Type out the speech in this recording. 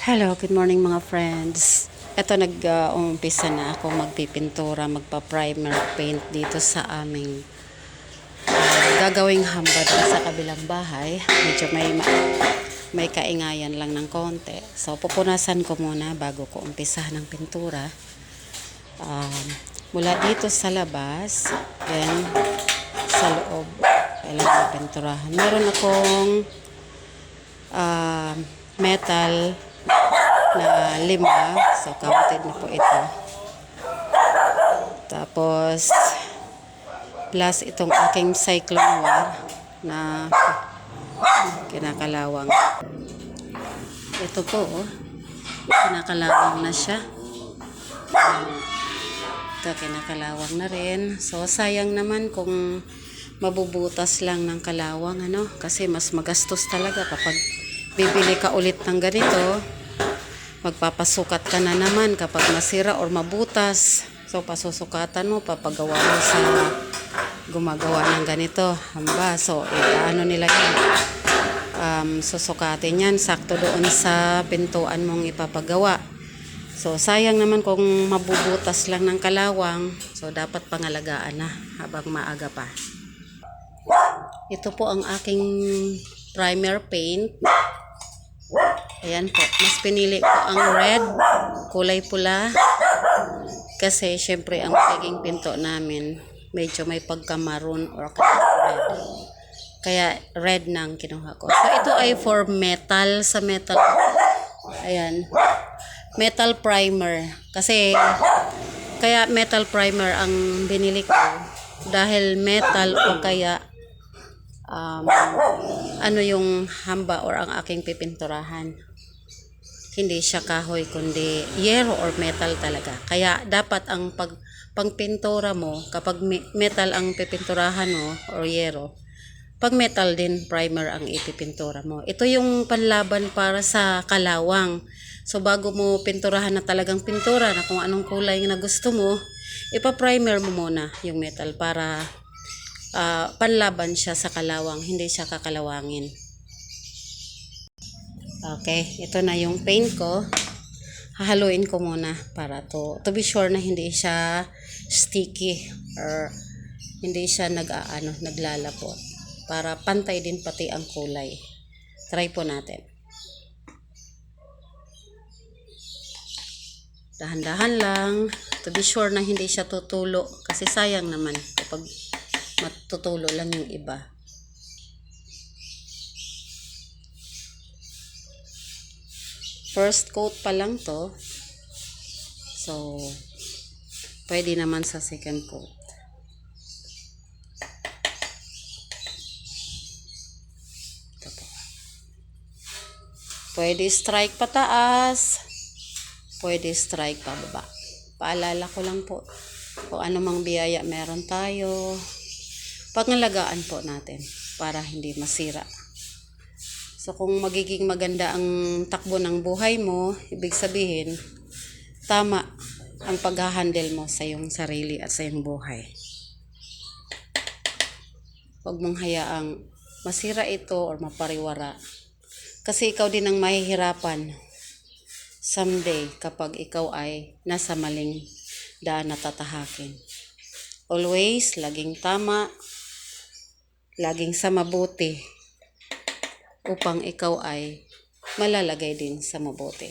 Hello, good morning mga friends. Ito nag-uumpisa na ako magpipintura, magpa-primer paint dito sa aming gagawing hamba dito sa kabilang bahay. Medyo may kaingayan lang ng konti. So pupunasan ko muna bago ko umpisahan ng pintura. Mula dito sa labas, then sa loob, kailangan pinturahan. Meron akong metal na 5, so counted na po ito. Tapos plus itong aking cyclone wire na kinakalawang. Ito po, kinakalawang na siya. Ito, kinakalawang na rin. So sayang naman kung mabubutas lang ng kalawang, kasi mas magastos talaga kapag bibili ka ulit ng ganito. Magpapasukat ka na naman kapag masira or mabutas. So pasusukatan mo, papagawa mo sa gumagawa ng ganito hamba. So ano nila yan, susukatin yan sakto doon sa pintuan mong ipapagawa. So sayang naman kung mabubutas lang ng kalawang. So dapat pangalagaan na habang maaga pa. Ito po ang aking primer paint. Ayan po, mas pinili ko ang red, kulay pula, kasi syempre ang magiging pinto namin medyo may pagka-maroon or red. Kaya red nang kinuha ko. So ito ay for metal, sa metal. Ayan, metal primer. Kasi kaya metal primer ang binili ko dahil metal o kaya ano yung hamba or ang aking pipinturahan. Hindi siya kahoy kundi yero or metal talaga. Kaya dapat ang pagpintura mo, kapag metal ang pipinturahan mo or yero, pag metal din primer ang ipipintura mo. Ito yung panlaban para sa kalawang. So bago mo pinturahan na talagang pintura na kung anong kulay na gusto mo, ipa-primer mo muna yung metal para panlaban siya sa kalawang, hindi siya kakalawangin. Okay, ito na yung paint ko. Hahaluin ko muna para to be sure na hindi siya sticky or hindi siya naglalapot. Para pantay din pati ang kulay. Try po natin. Dahan-dahan lang. To be sure na hindi siya tutulo. Kasi sayang naman kapag matutulo lang yung iba. First coat pa lang to. So, pwede naman sa second coat. Ito po. Pwede strike pataas. Pwede strike pababa. Paalala ko lang po. Kung ano mang biyaya meron tayo, pangalagaan po natin para hindi masira. So kung magiging maganda ang takbo ng buhay mo, ibig sabihin, tama ang pag-handle mo sa iyong sarili at sa iyong buhay. Huwag mong hayaang masira ito or mapariwara. Kasi ikaw din ang mahihirapan someday kapag ikaw ay nasa maling daan na tatahakin. Always, laging tama, laging sa mabuti, upang ikaw ay malalagay din sa mabuti.